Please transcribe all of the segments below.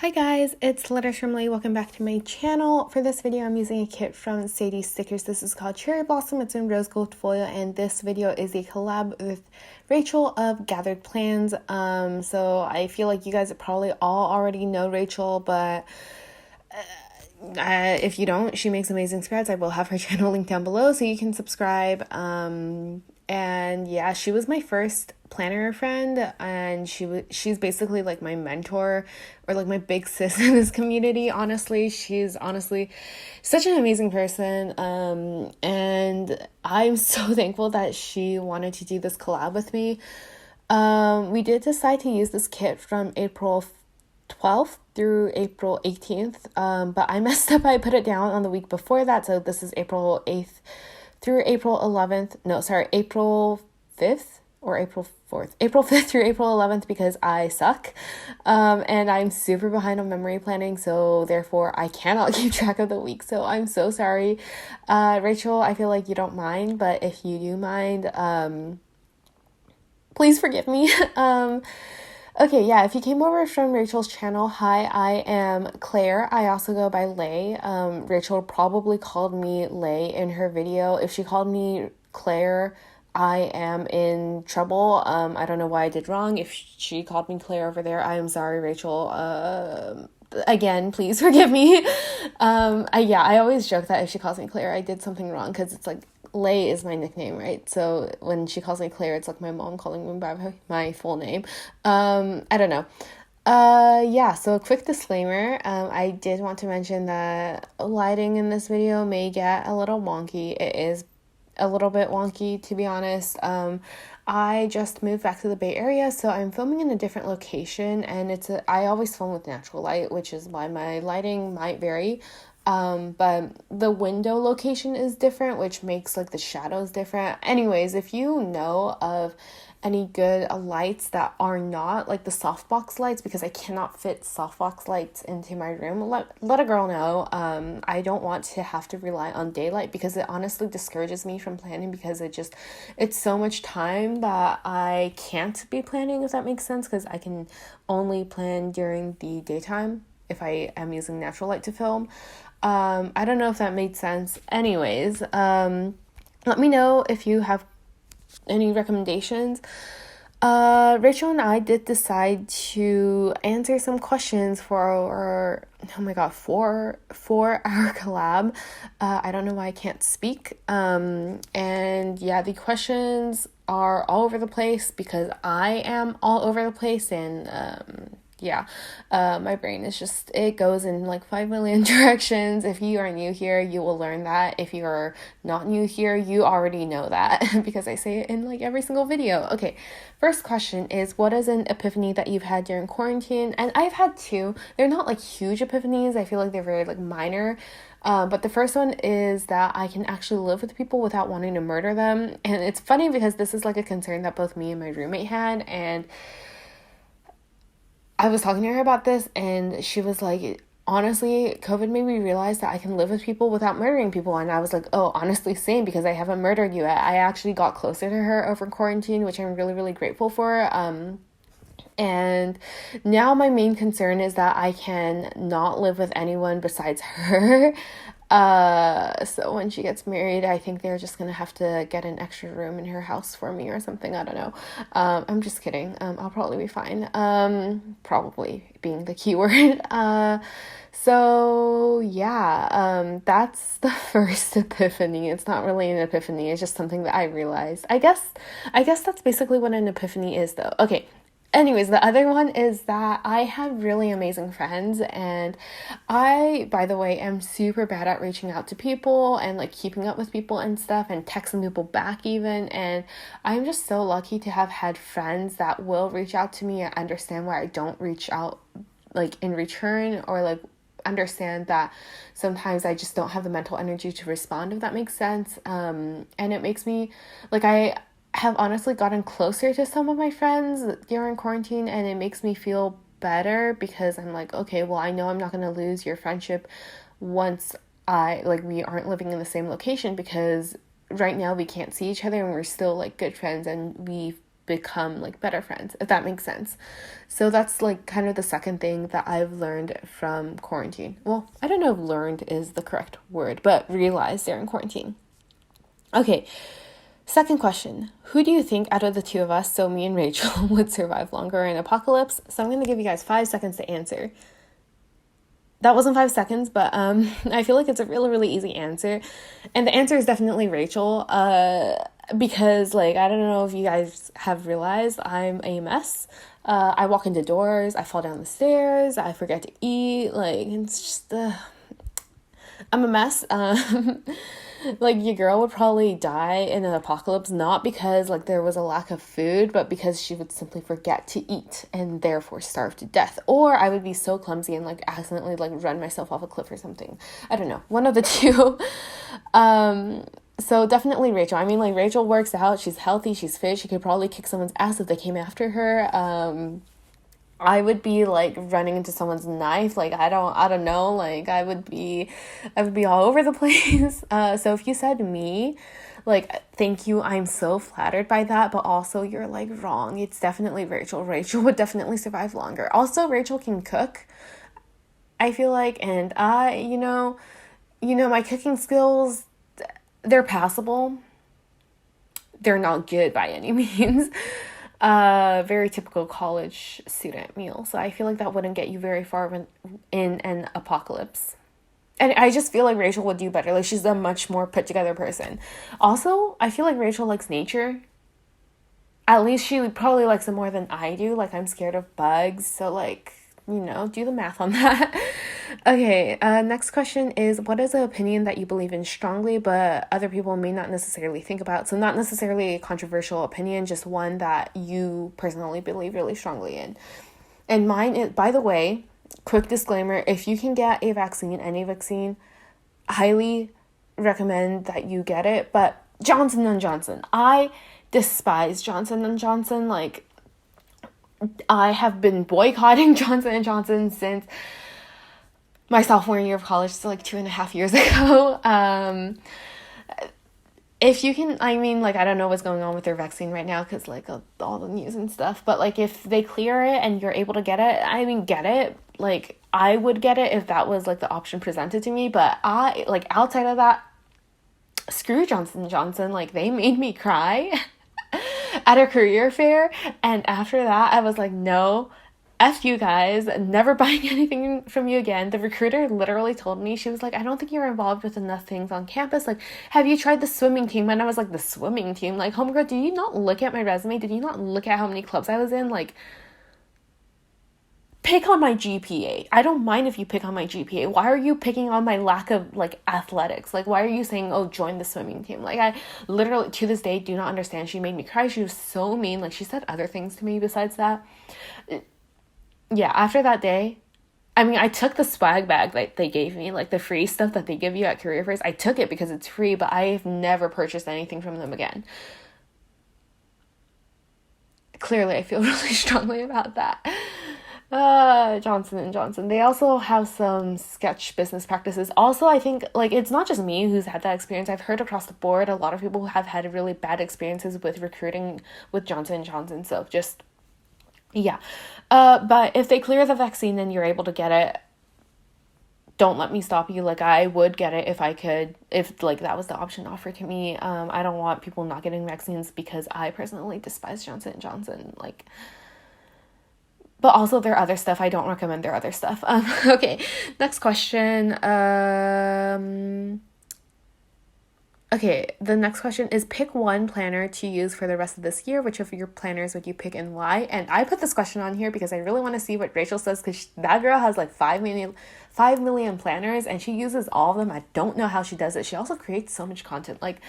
Hi guys, it's Letters from Lay. Welcome back to my channel. For this video, I'm using a kit from Sadie Stickers. This is called Cherry Blossom. It's in rose gold foil, and this video is a collab with Rachel of Gathered Plans. So I feel like you guys probably all already know Rachel, but if you don't, she makes amazing spreads. I will have her channel linked down below so you can subscribe. And yeah, she was my first planner friend, and she's basically like my mentor or like my big sis in this community. Honestly, she's such an amazing person. And I'm so thankful that she wanted to do this collab with me. We did decide to use this kit from April 12th through April 18th, but I messed up. I put it down on the week before that, so this is April 8th through April 11th. No, sorry, April 5th or April 4th. April 5th through April 11th because I suck, and I'm super behind on memory planning, so therefore I cannot keep track of the week, so I'm so sorry. Rachel, I feel like you don't mind, but if you do mind, please forgive me. Okay, yeah, if you came over from Rachel's channel, hi, I am Claire. I also go by Lay. Rachel probably called me Lay in her video. If she called me Claire, I am in trouble. I don't know why I did wrong. If she called me Claire over there, I am sorry, Rachel. Again, please forgive me. I always joke that if she calls me Claire, I did something wrong, because it's like, Lay is my nickname, right? So when she calls me Claire, it's like my mom calling me by my full name. I don't know. Yeah, so a quick disclaimer. I did want to mention that lighting in this video may get a little wonky. It is a little bit wonky, to be honest. I just moved back to the Bay Area, so I'm filming in a different location, and I always film with natural light, which is why my lighting might vary. But the window location is different, which makes like the shadows different. Anyways, if you know of any good lights that are not like the softbox lights, because I cannot fit softbox lights into my room, let a girl know. I don't want to have to rely on daylight, because it honestly discourages me from planning, because it's so much time that I can't be planning, if that makes sense, because I can only plan during the daytime if I am using natural light to film. I don't know if that made sense. Anyways, let me know if you have any recommendations. Rachel and I did decide to answer some questions for our collab. I don't know why I can't speak. And yeah, the questions are all over the place because I am all over the place, and my brain is it goes in like 5 million directions. If you are new here, you will learn that. If you are not new here, you already know that because I say it in like every single video. Okay, first question is, what is an epiphany that you've had during quarantine? And I've had two. They're not like huge epiphanies. I feel like they're very like minor. But the first one is that I can actually live with people without wanting to murder them. And it's funny because this is like a concern that both me and my roommate had, and I was talking to her about this, and she was like, honestly, COVID made me realize that I can live with people without murdering people. And I was like, oh, honestly, same, because I haven't murdered you. I actually got closer to her over quarantine, which I'm really, really grateful for. And now my main concern is that I can not live with anyone besides her. So when she gets married, I think they're just gonna have to get an extra room in her house for me or something. I don't know. I'm just kidding. I'll probably be fine. Probably being the key word. So yeah, that's the first epiphany. It's not really an epiphany. It's just something that I realized. I guess that's basically what an epiphany is, though. Okay. Anyways, the other one is that I have really amazing friends, and I, by the way, am super bad at reaching out to people and like keeping up with people and stuff, and texting people back even, and I'm just so lucky to have had friends that will reach out to me and understand why I don't reach out like in return, or like understand that sometimes I just don't have the mental energy to respond, if that makes sense. And it makes me like, I have honestly gotten closer to some of my friends during quarantine, and it makes me feel better because I'm like, okay, well, I know I'm not going to lose your friendship once we aren't living in the same location, because right now we can't see each other and we're still like good friends, and we become like better friends, if that makes sense. So that's like kind of the second thing that I've learned from quarantine. Well, I don't know if learned is the correct word, but realized during quarantine. Okay, second question. Who do you think out of the two of us, so me and Rachel, would survive longer in apocalypse? So I'm going to give you guys 5 seconds to answer. That wasn't 5 seconds, but I feel like it's a really, really easy answer. And the answer is definitely Rachel. Because, like, I don't know if you guys have realized, I'm a mess. I walk into doors, I fall down the stairs, I forget to eat. Like, it's just, I'm a mess. Like, your girl would probably die in an apocalypse, not because, like, there was a lack of food, but because she would simply forget to eat and therefore starve to death. Or I would be so clumsy and, like, accidentally, like, run myself off a cliff or something. I don't know. One of the two. So definitely Rachel. I mean, like, Rachel works out. She's healthy. She's fit. She could probably kick someone's ass if they came after her. I would be like running into someone's knife. Like, I don't know. Like, I would be all over the place. So if you said me, like, thank you. I'm so flattered by that. But also you're like wrong. It's definitely Rachel. Rachel would definitely survive longer. Also, Rachel can cook, I feel like. And my cooking skills, they're passable. They're not good by any means. Very typical college student meal. So I feel like that wouldn't get you very far in an apocalypse. And I just feel like Rachel would do better. Like, she's a much more put together person. Also, I feel like Rachel likes nature. At least she probably likes it more than I do. Like, I'm scared of bugs. So, like, do the math on that. Okay, next question is, what is an opinion that you believe in strongly, but other people may not necessarily think about? So not necessarily a controversial opinion, just one that you personally believe really strongly in. And mine is, by the way, quick disclaimer, if you can get a vaccine, any vaccine, highly recommend that you get it. But Johnson & Johnson, I despise Johnson & Johnson. Like, I have been boycotting Johnson & Johnson since my sophomore year of college, so like 2.5 years ago. If you can, I mean, like, I don't know what's going on with their vaccine right now because, like, all the news and stuff, but, like, if they clear it and you're able to get it, I mean, get it. Like, I would get it if that was, like, the option presented to me, but outside of that, screw Johnson & Johnson. Like, they made me cry at a career fair, and after that, I was like, no, F you guys, never buying anything from you again. The recruiter literally told me, she was like, I don't think you're involved with enough things on campus. Like, have you tried the swimming team? And I was like, the swimming team? Like, homegirl, did you not look at my resume? Did you not look at how many clubs I was in? Like, pick on my GPA. I don't mind if you pick on my GPA. Why are you picking on my lack of, like, athletics? Like, why are you saying, oh, join the swimming team? Like, I literally, to this day, do not understand. She made me cry. She was so mean. Like, she said other things to me besides that. Yeah, after that day, I mean, I took the swag bag that they gave me, like the free stuff that they give you at career fairs. I took it because it's free, but I've never purchased anything from them again. Clearly, I feel really strongly about that. Johnson & Johnson. They also have some sketch business practices. Also, I think, like, it's not just me who's had that experience. I've heard across the board, a lot of people have had really bad experiences with recruiting with Johnson & Johnson. So just, yeah. But if they clear the vaccine and you're able to get it, don't let me stop you. Like, I would get it if I could, if, like, that was the option offered to me. I don't want people not getting vaccines because I personally despise Johnson & Johnson. Like, but also their other stuff, I don't recommend their other stuff. Okay, next question. Okay, the next question is, pick one planner to use for the rest of this year. Which of your planners would you pick and why? And I put this question on here because I really want to see what Rachel says, because that girl has like 5 million planners and she uses all of them. I don't know how she does it. She also creates so much content. Like,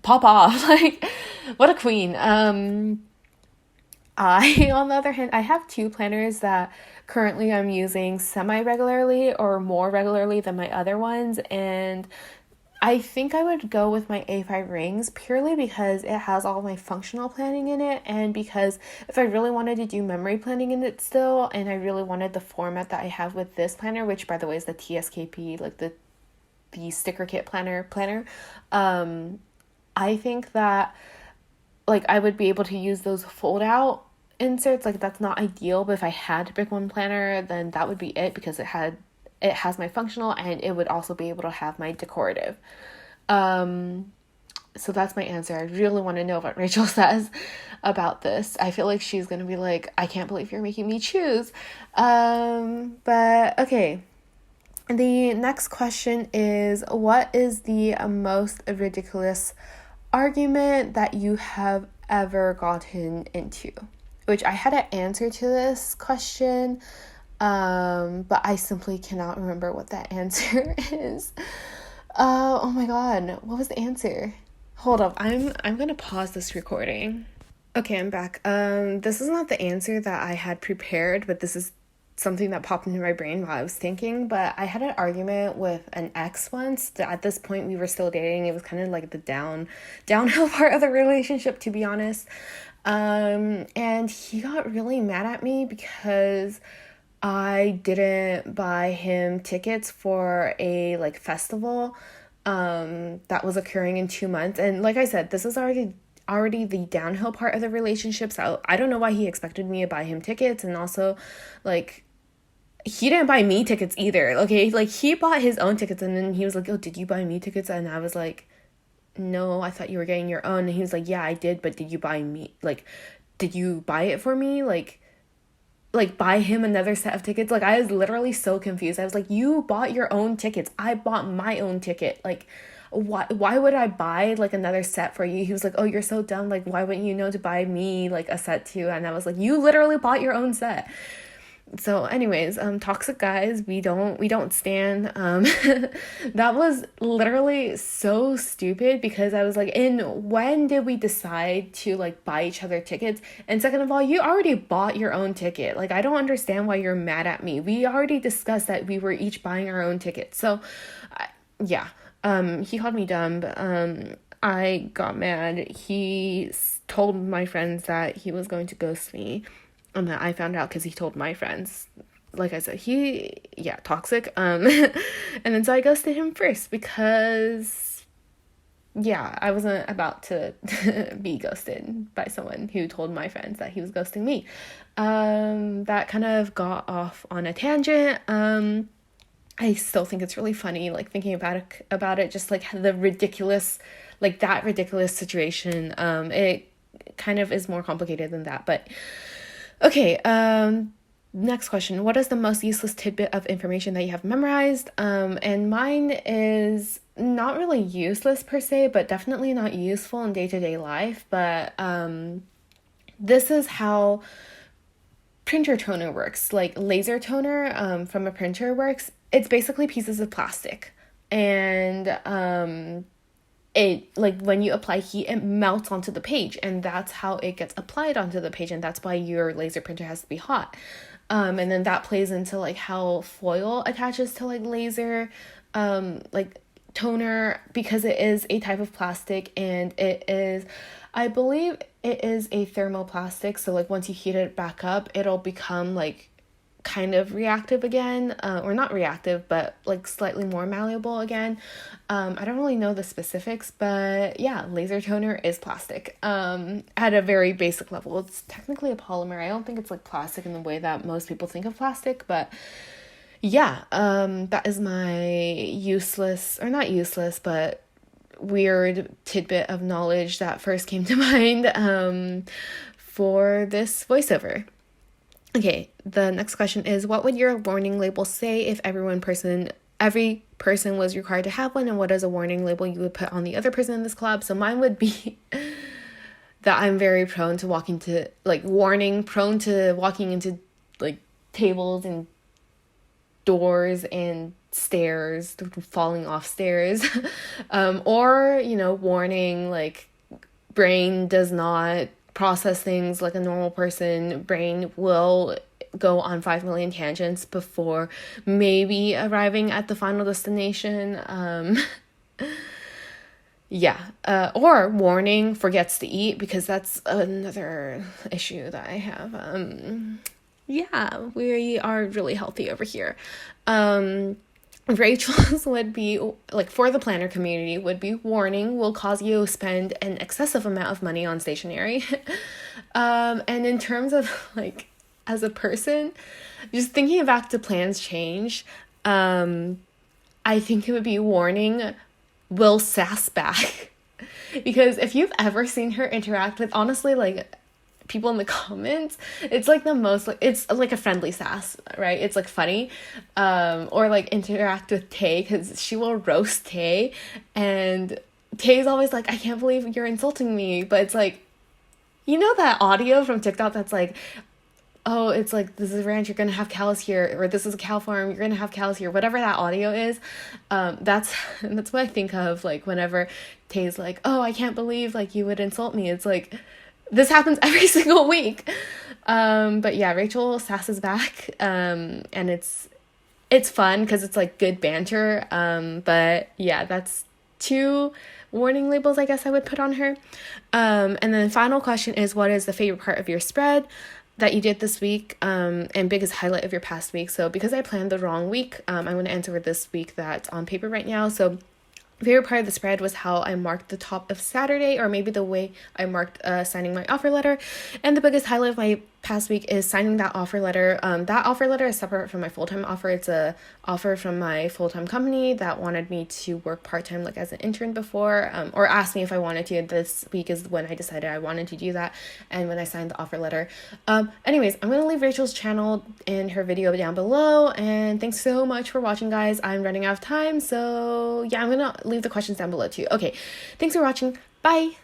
pop off. Like, what a queen. On the other hand, I have 2 planners that currently I'm using semi-regularly or more regularly than my other ones, and I think I would go with my A5 rings purely because it has all my functional planning in it, and because if I really wanted to do memory planning in it still, and I really wanted the format that I have with this planner, which by the way is the TSKP, like the sticker kit planner, I think that, like I would be able to use those fold out inserts. Like that's not ideal, but if I had to pick one planner, then that would be it, because it has my functional and it would also be able to have my decorative. So that's my answer. I really want to know what Rachel says about this. I feel like she's gonna be like, I can't believe you're making me choose. But okay. The next question is, what is the most ridiculous argument that you have ever gotten into? Which I had an answer to this question, but I simply cannot remember what that answer is. Oh my god, what was the answer? Hold up, I'm gonna pause this recording. Okay, I'm back. This is not the answer that I had prepared, but this is something that popped into my brain while I was thinking. But I had an argument with an ex once. At this point, we were still dating. It was kind of like the downhill part of the relationship, to be honest. And he got really mad at me because I didn't buy him tickets for a like festival that was occurring in 2 months. And like I said, this is already the downhill part of the relationship, so I don't know why he expected me to buy him tickets. And also, like, he didn't buy me tickets either. Okay, like, he bought his own tickets, and then he was like, oh, did you buy me tickets? And I was like, no, I thought you were getting your own. And he was like, yeah, I did, but did you buy it for me? Like buy him another set of tickets? Like, I was literally so confused. I was like, you bought your own tickets, I bought my own ticket. Like, why would I buy like another set for you? He was like, oh, you're so dumb, like why wouldn't you know to buy me like a set too? And I was like, you literally bought your own set. So anyways, toxic guys, we don't stand. That was literally so stupid, because I was like, and when did we decide to like buy each other tickets? And second of all, you already bought your own ticket. Like, I don't understand why you're mad at me. We already discussed that we were each buying our own tickets. So yeah. He called me dumb, but I got mad. He told my friends that he was going to ghost me, and that I found out because he told my friends. Like I said, toxic. And then so I ghosted him first because, yeah, I wasn't about to be ghosted by someone who told my friends that he was ghosting me. That kind of got off on a tangent. I still think it's really funny, like, thinking about it, just like the ridiculous, like that ridiculous situation. It kind of is more complicated than that, but okay. Next question. What is the most useless tidbit of information that you have memorized? And mine is not really useless per se, but definitely not useful in day-to-day life. But this is how printer toner works. Like, laser toner from a printer works. It's basically pieces of plastic, and it, like, when you apply heat, it melts onto the page, and that's how it gets applied onto the page, and that's why your laser printer has to be hot. And then that plays into like how foil attaches to like laser like toner, because it is a type of plastic, and it is, I believe it is a thermoplastic. So like once you heat it back up, it'll become like kind of reactive again, or not reactive, but like slightly more malleable again. I don't really know the specifics, but yeah, laser toner is plastic. At a very basic level, it's technically a polymer. I don't think it's like plastic in the way that most people think of plastic, but yeah, that is my useless, or not useless, but weird tidbit of knowledge that first came to mind for this voiceover. Okay, the next question is, what would your warning label say if every person was required to have one, and what is a warning label you would put on the other person in this collab? So mine would be that I'm very prone to walking into like tables and doors and stairs, falling off stairs, or, warning, like, brain does not process things like a normal person. Brain will go on 5 million tangents before maybe arriving at the final destination. Or warning, forgets to eat, because that's another issue that I have. We are really healthy over here. Rachel's would be like, for the planner community, would be, warning, will cause you to spend an excessive amount of money on stationery. And in terms of like, as a person, just thinking back to plans change, I think it would be, warning, will sass back. Because if you've ever seen her interact with, honestly, like, people in the comments, it's like the most, like, it's like a friendly sass, right? It's like funny. Or like interact with Tay, because she will roast Tay, and Tay's always like, I can't believe you're insulting me. But it's like, you know that audio from TikTok that's like, oh, it's like, this is a ranch, you're gonna have cows here, or this is a cow farm, you're gonna have cows here, whatever that audio is. That's what I think of, like, whenever Tay's like, oh, I can't believe, like, you would insult me. It's like, this happens every single week. But yeah, Rachel sasses back, and it's fun because it's like good banter. But yeah, that's 2 warning labels I guess I would put on her. And then the final question is, what is the favorite part of your spread that you did this week, and biggest highlight of your past week? So because I planned the wrong week, I'm going to answer this week that's on paper right now. So favorite part of the spread was how I marked the top of Saturday, or maybe the way I marked signing my offer letter. And the biggest highlight of my past week is signing that offer letter. That offer letter is separate from my full-time offer. It's a offer from my full-time company that wanted me to work part-time, like as an intern before, or asked me if I wanted to. This week is when I decided I wanted to do that, and when I signed the offer letter. Anyways, I'm gonna leave Rachel's channel in her video down below, and thanks so much for watching, guys. I'm running out of time, so yeah, I'm gonna leave the questions down below too. Okay, thanks for watching. Bye.